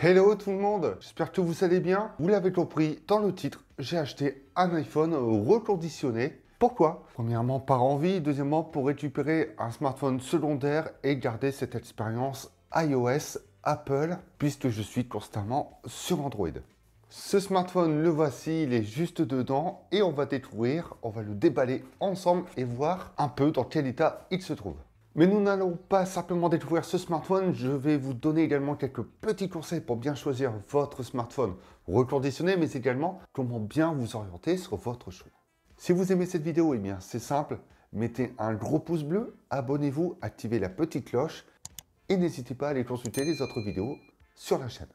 Hello tout le monde, j'espère que vous allez bien. Vous l'avez compris dans le titre, j'ai acheté un iPhone reconditionné. Pourquoi? Premièrement par envie, deuxièmement pour récupérer un smartphone secondaire et garder cette expérience iOS Apple puisque je suis constamment sur Android. Ce smartphone, le voici, il est juste dedans et on va découvrir, on va le déballer ensemble et voir un peu dans quel état il se trouve. Mais nous n'allons pas simplement découvrir ce smartphone, je vais vous donner également quelques petits conseils pour bien choisir votre smartphone reconditionné, mais également comment bien vous orienter sur votre choix. Si vous aimez cette vidéo, eh bien c'est simple, mettez un gros pouce bleu, abonnez-vous, activez la petite cloche et n'hésitez pas à aller consulter les autres vidéos sur la chaîne.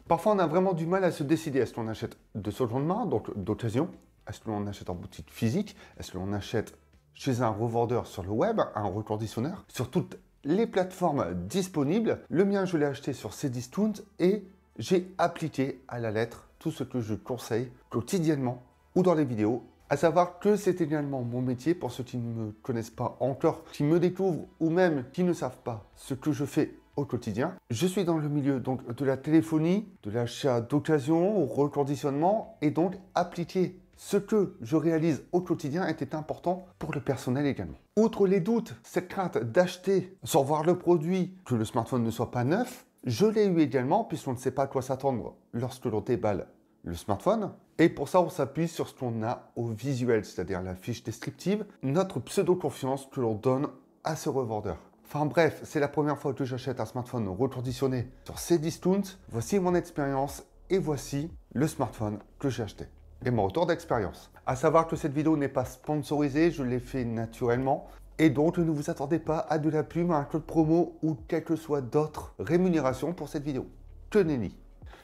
Parfois, on a vraiment du mal à se décider. Est-ce qu'on achète de seconde main, donc d'occasion? Est-ce que l'on achète en boutique physique? Est-ce que l'on achète chez un revendeur sur le web, un reconditionneur? Sur toutes les plateformes disponibles. Le mien, je l'ai acheté sur Cdiscount et j'ai appliqué à la lettre tout ce que je conseille quotidiennement ou dans les vidéos. À savoir que c'est également mon métier pour ceux qui ne me connaissent pas encore, qui me découvrent ou même qui ne savent pas ce que je fais au quotidien. Je suis dans le milieu donc de la téléphonie, de l'achat d'occasion, au reconditionnement et donc appliquer ce que je réalise au quotidien était important pour le personnel également. Outre les doutes, cette crainte d'acheter sans voir le produit, que le smartphone ne soit pas neuf, je l'ai eu également puisqu'on ne sait pas à quoi s'attendre lorsque l'on déballe le smartphone. Et pour ça, on s'appuie sur ce qu'on a au visuel, c'est-à-dire la fiche descriptive, notre pseudo-confiance que l'on donne à ce revendeur. Enfin bref, c'est la première fois que j'achète un smartphone reconditionné sur Cdiscount. Voici mon expérience et voici le smartphone que j'ai acheté. Et mon retour d'expérience. À savoir que cette vidéo n'est pas sponsorisée, je l'ai fait naturellement. Et donc, ne vous attendez pas à de la pub, à un code promo ou quelle que soit d'autres rémunérations pour cette vidéo. Que nenni.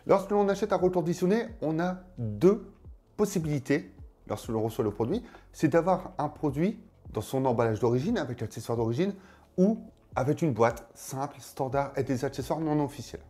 Lorsque l'on achète un reconditionné, on a deux possibilités lorsque l'on reçoit le produit. C'est d'avoir un produit dans son emballage d'origine, avec l'accessoire d'origine, ou avec une boîte simple, standard et des accessoires non officiels.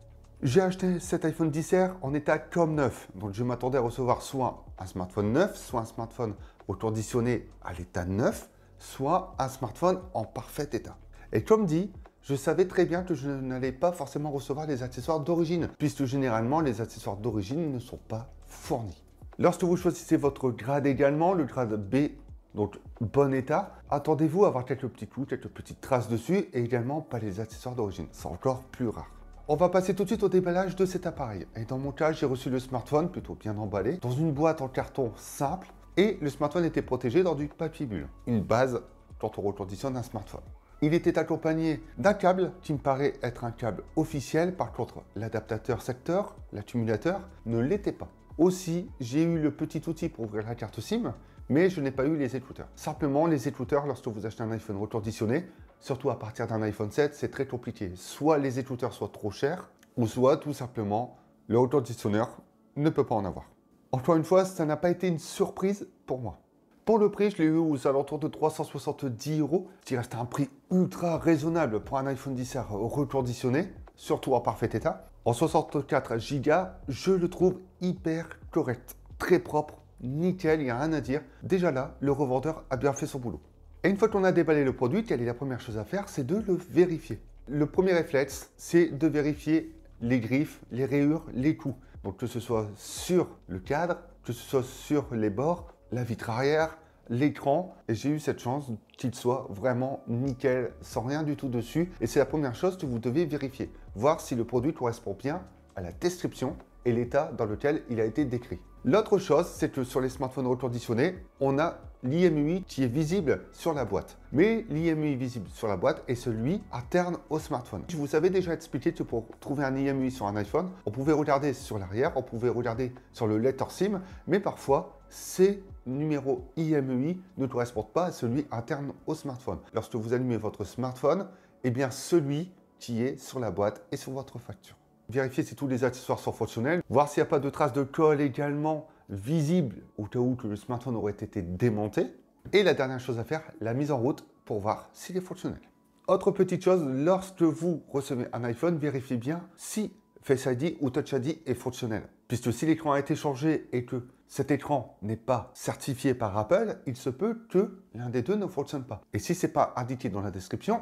J'ai acheté cet iPhone XR en état comme neuf, donc je m'attendais à recevoir soit un smartphone neuf, soit un smartphone reconditionné à l'état neuf, soit un smartphone en parfait état. Et comme dit, je savais très bien que je n'allais pas forcément recevoir les accessoires d'origine, puisque généralement les accessoires d'origine ne sont pas fournis. Lorsque vous choisissez votre grade également, le grade B, donc bon état, attendez-vous à avoir quelques petits clous, quelques petites traces dessus et également pas les accessoires d'origine. C'est encore plus rare. On va passer tout de suite au déballage de cet appareil. Et dans mon cas, j'ai reçu le smartphone plutôt bien emballé dans une boîte en carton simple et le smartphone était protégé dans du papier bulle. Une base quand on reconditionne un smartphone. Il était accompagné d'un câble qui me paraît être un câble officiel. Par contre, l'adaptateur secteur, l'accumulateur, ne l'était pas. Aussi, j'ai eu le petit outil pour ouvrir la carte SIM, mais je n'ai pas eu les écouteurs. Simplement, les écouteurs, lorsque vous achetez un iPhone reconditionné, surtout à partir d'un iPhone 7, c'est très compliqué. Soit les écouteurs soient trop chers, ou soit tout simplement, le reconditionneur ne peut pas en avoir. Encore une fois, ça n'a pas été une surprise pour moi. Pour le prix, je l'ai eu aux alentours de 370 €, ce qui reste un prix ultra raisonnable pour un iPhone XR reconditionné, surtout en parfait état. En 64 Go, je le trouve hyper correct, très propre, nickel, il n'y a rien à dire. Déjà là, le revendeur a bien fait son boulot. Et une fois qu'on a déballé le produit, quelle est la première chose à faire? C'est de le vérifier. Le premier réflexe, c'est de vérifier les griffes, les rayures, les coups. Donc que ce soit sur le cadre, que ce soit sur les bords, la vitre arrière, l'écran. Et j'ai eu cette chance qu'il soit vraiment nickel, sans rien du tout dessus. Et c'est la première chose que vous devez vérifier. Voir si le produit correspond bien à la description et l'état dans lequel il a été décrit. L'autre chose, c'est que sur les smartphones reconditionnés, on a l'IMUI qui est visible sur la boîte. Mais l'IMUI visible sur la boîte est celui interne au smartphone. Je vous avais déjà expliqué que pour trouver un IMUI sur un iPhone, on pouvait regarder sur l'arrière, on pouvait regarder sur le lecteur SIM, mais parfois, ces numéros IMUI ne correspondent pas à celui interne au smartphone. Lorsque vous allumez votre smartphone, eh bien celui qui est sur la boîte et sur votre facture. Vérifier si tous les accessoires sont fonctionnels, voir s'il n'y a pas de traces de colle également visibles au cas où que le smartphone aurait été démonté. Et la dernière chose à faire, la mise en route pour voir s'il est fonctionnel. Autre petite chose, lorsque vous recevez un iPhone, vérifiez bien si Face ID ou Touch ID est fonctionnel. Puisque si l'écran a été changé et que cet écran n'est pas certifié par Apple, il se peut que l'un des deux ne fonctionne pas. Et si ce n'est pas indiqué dans la description,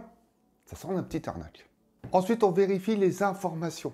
ça sent un petit arnaque. Ensuite, on vérifie les informations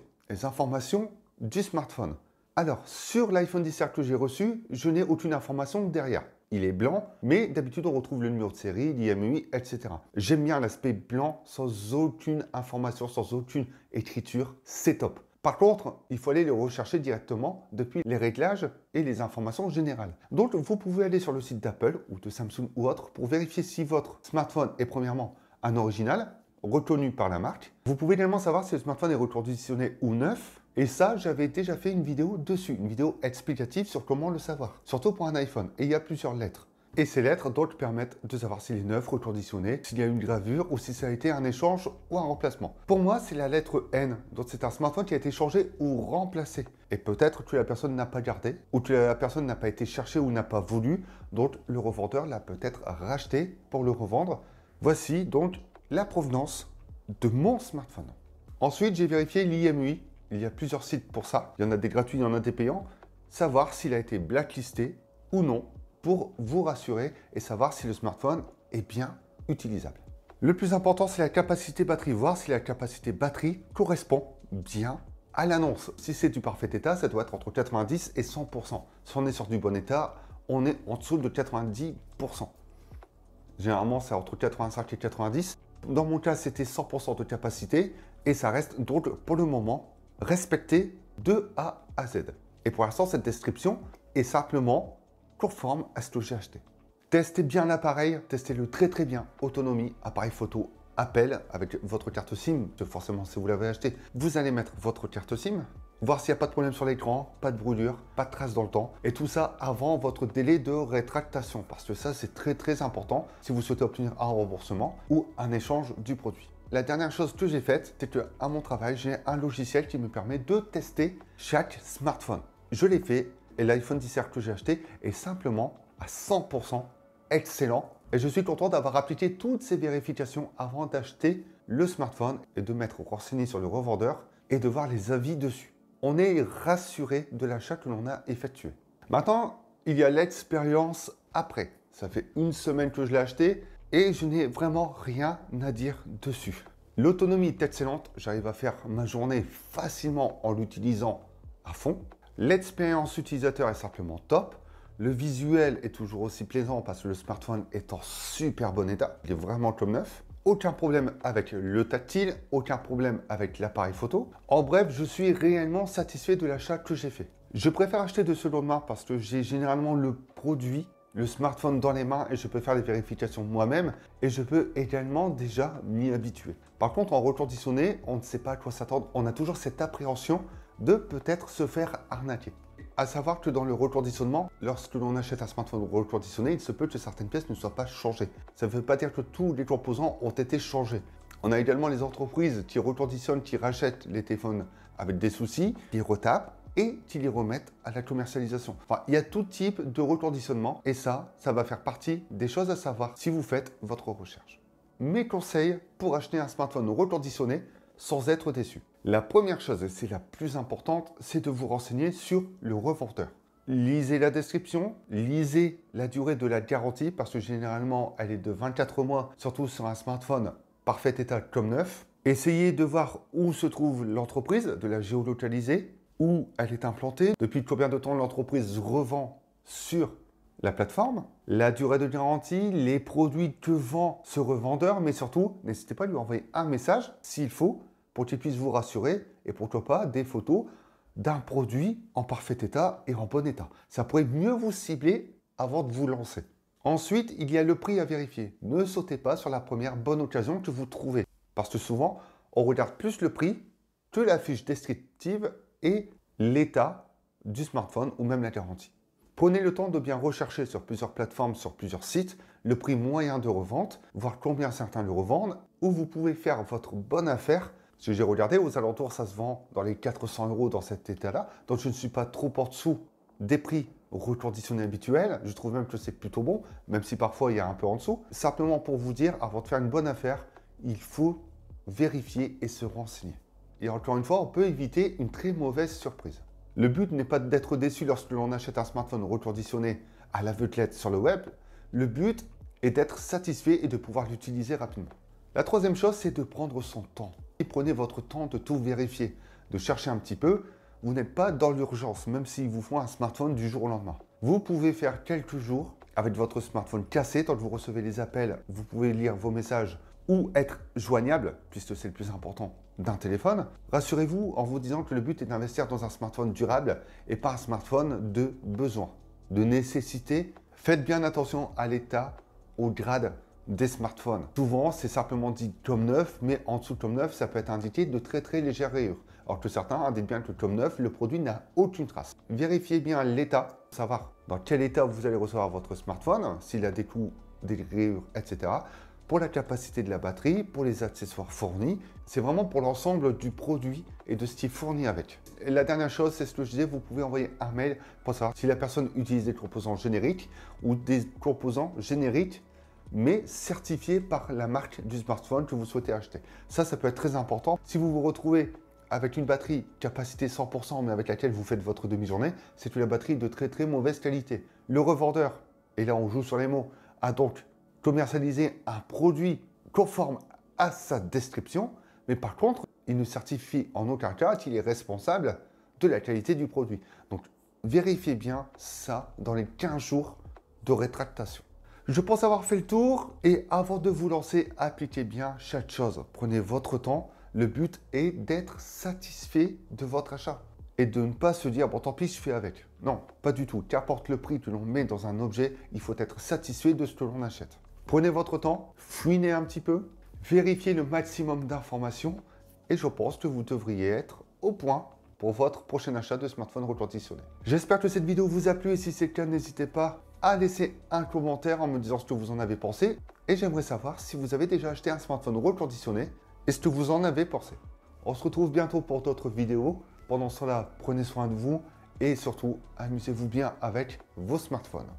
du smartphone. Alors, sur l'iPhone 10R que j'ai reçu, je n'ai aucune information derrière. Il est blanc, mais d'habitude, on retrouve le numéro de série, l'IMEI, etc. J'aime bien l'aspect blanc, sans aucune information, sans aucune écriture. C'est top. Par contre, il faut aller le rechercher directement depuis les réglages et les informations générales. Donc, vous pouvez aller sur le site d'Apple ou de Samsung ou autre pour vérifier si votre smartphone est premièrement un original, reconnu par la marque. Vous pouvez également savoir si le smartphone est reconditionné ou neuf. Et ça, j'avais déjà fait une vidéo dessus, une vidéo explicative sur comment le savoir, surtout pour un iPhone. Et il y a plusieurs lettres. Et ces lettres, donc, permettent de savoir s'il est neuf, reconditionné, s'il y a une gravure ou si ça a été un échange ou un remplacement. Pour moi, c'est la lettre N. Donc, c'est un smartphone qui a été changé ou remplacé. Et peut-être que la personne n'a pas gardé ou que la personne n'a pas été cherchée ou n'a pas voulu. Donc, le revendeur l'a peut-être racheté pour le revendre. Voici donc la provenance de mon smartphone. Ensuite, j'ai vérifié l'IMEI. Il y a plusieurs sites pour ça. Il y en a des gratuits, il y en a des payants. Savoir s'il a été blacklisté ou non pour vous rassurer et savoir si le smartphone est bien utilisable. Le plus important, c'est la capacité batterie. Voir si la capacité batterie correspond bien à l'annonce. Si c'est du parfait état, ça doit être entre 90 et 100%. Si on est sur du bon état, on est en dessous de 90%. Généralement, c'est entre 85 et 90. Dans mon cas, c'était 100% de capacité et ça reste donc pour le moment respecté de A à Z. Et pour l'instant, cette description est simplement conforme à ce que j'ai acheté. Testez bien l'appareil, testez-le très bien. Autonomie, appareil photo, appel avec votre carte SIM. Forcément, si vous l'avez acheté, vous allez mettre votre carte SIM. Voir s'il n'y a pas de problème sur l'écran, pas de brûlure, pas de traces dans le temps. Et tout ça avant votre délai de rétractation. Parce que ça, c'est très important si vous souhaitez obtenir un remboursement ou un échange du produit. La dernière chose que j'ai faite, c'est qu'à mon travail, j'ai un logiciel qui me permet de tester chaque smartphone. Je l'ai fait et l'iPhone 10R que j'ai acheté est simplement à 100% excellent. Et je suis content d'avoir appliqué toutes ces vérifications avant d'acheter le smartphone et de m'être renseigné sur le revendeur et de voir les avis dessus. On est rassuré de l'achat que l'on a effectué. Maintenant, il y a l'expérience après. Ça fait une semaine que je l'ai acheté et je n'ai vraiment rien à dire dessus. L'autonomie est excellente. J'arrive à faire ma journée facilement en l'utilisant à fond. L'expérience utilisateur est simplement top. Le visuel est toujours aussi plaisant parce que le smartphone est en super bon état. Il est vraiment comme neuf. Aucun problème avec le tactile, aucun problème avec l'appareil photo. En bref, je suis réellement satisfait de l'achat que j'ai fait. Je préfère acheter de seconde main parce que j'ai généralement le produit, le smartphone dans les mains et je peux faire les vérifications moi-même et je peux également déjà m'y habituer. Par contre, en reconditionné, on ne sait pas à quoi s'attendre. On a toujours cette appréhension de peut-être se faire arnaquer. À savoir que dans le reconditionnement, lorsque l'on achète un smartphone reconditionné, il se peut que certaines pièces ne soient pas changées. Ça ne veut pas dire que tous les composants ont été changés. On a également les entreprises qui reconditionnent, qui rachètent les téléphones avec des soucis, qui retapent et qui les remettent à la commercialisation. Enfin, il y a tout type de reconditionnement et ça va faire partie des choses à savoir si vous faites votre recherche. Mes conseils pour acheter un smartphone reconditionné sans être déçu. La première chose, et c'est la plus importante, c'est de vous renseigner sur le revendeur. Lisez la description, lisez la durée de la garantie parce que généralement elle est de 24 mois, surtout sur un smartphone parfait état comme neuf. Essayez de voir où se trouve l'entreprise, de la géolocaliser, où elle est implantée, depuis combien de temps l'entreprise revend sur la plateforme, la durée de garantie, les produits que vend ce revendeur, mais surtout, n'hésitez pas à lui envoyer un message s'il faut pour qu'il puisse vous rassurer et pourquoi pas des photos d'un produit en parfait état et en bon état. Ça pourrait mieux vous cibler avant de vous lancer. Ensuite, il y a le prix à vérifier. Ne sautez pas sur la première bonne occasion que vous trouvez. Parce que souvent, on regarde plus le prix que la fiche descriptive et l'état du smartphone ou même la garantie. Prenez le temps de bien rechercher sur plusieurs plateformes, sur plusieurs sites, le prix moyen de revente, voir combien certains le revendent, où vous pouvez faire votre bonne affaire. Si j'ai regardé, aux alentours, ça se vend dans les 400 € dans cet état-là. Donc, je ne suis pas trop en dessous des prix reconditionnés habituels. Je trouve même que c'est plutôt bon, même si parfois il y a un peu en dessous. Simplement pour vous dire, avant de faire une bonne affaire, il faut vérifier et se renseigner. Et encore une fois, on peut éviter une très mauvaise surprise. Le but n'est pas d'être déçu lorsque l'on achète un smartphone reconditionné à l'aveuglette sur le web. Le but est d'être satisfait et de pouvoir l'utiliser rapidement. La troisième chose, c'est de prendre son temps. Et prenez votre temps de tout vérifier, de chercher un petit peu. Vous n'êtes pas dans l'urgence, même s'ils vous font un smartphone du jour au lendemain. Vous pouvez faire quelques jours avec votre smartphone cassé. Tant que vous recevez les appels, vous pouvez lire vos messages ou être joignable, puisque c'est le plus important d'un téléphone. Rassurez-vous en vous disant que le but est d'investir dans un smartphone durable et pas un smartphone de besoin, de nécessité. Faites bien attention à l'état, au grade des smartphones. Souvent, c'est simplement dit comme neuf, mais en dessous de comme neuf, ça peut être indiqué de très très légères rayures. Alors que certains indiquent bien que comme neuf, le produit n'a aucune trace. Vérifiez bien l'état, savoir dans quel état vous allez recevoir votre smartphone, s'il a des clous, des rayures, etc. Pour la capacité de la batterie, pour les accessoires fournis, c'est vraiment pour l'ensemble du produit et de ce qui est fourni avec. Et la dernière chose, c'est ce que je disais, vous pouvez envoyer un mail pour savoir si la personne utilise des composants génériques ou des composants génériques mais certifiés par la marque du smartphone que vous souhaitez acheter. Ça peut être très important. Si vous vous retrouvez avec une batterie capacité 100% mais avec laquelle vous faites votre demi-journée, c'est que la batterie est de très très mauvaise qualité. Le revendeur, et là on joue sur les mots, a donc commercialisé un produit conforme à sa description, mais par contre, il ne certifie en aucun cas qu'il est responsable de la qualité du produit. Donc, vérifiez bien ça dans les 15 jours de rétractation. Je pense avoir fait le tour et avant de vous lancer, appliquez bien chaque chose. Prenez votre temps. Le but est d'être satisfait de votre achat et de ne pas se dire « bon, tant pis, je fais avec ». Non, pas du tout. Qu'importe le prix que l'on met dans un objet, il faut être satisfait de ce que l'on achète. Prenez votre temps, fouinez un petit peu, vérifiez le maximum d'informations et je pense que vous devriez être au point pour votre prochain achat de smartphone reconditionné. J'espère que cette vidéo vous a plu et si c'est le cas, n'hésitez pas à laisser un commentaire en me disant ce que vous en avez pensé. Et j'aimerais savoir si vous avez déjà acheté un smartphone reconditionné et ce que vous en avez pensé. On se retrouve bientôt pour d'autres vidéos. Pendant cela, prenez soin de vous et surtout, amusez-vous bien avec vos smartphones.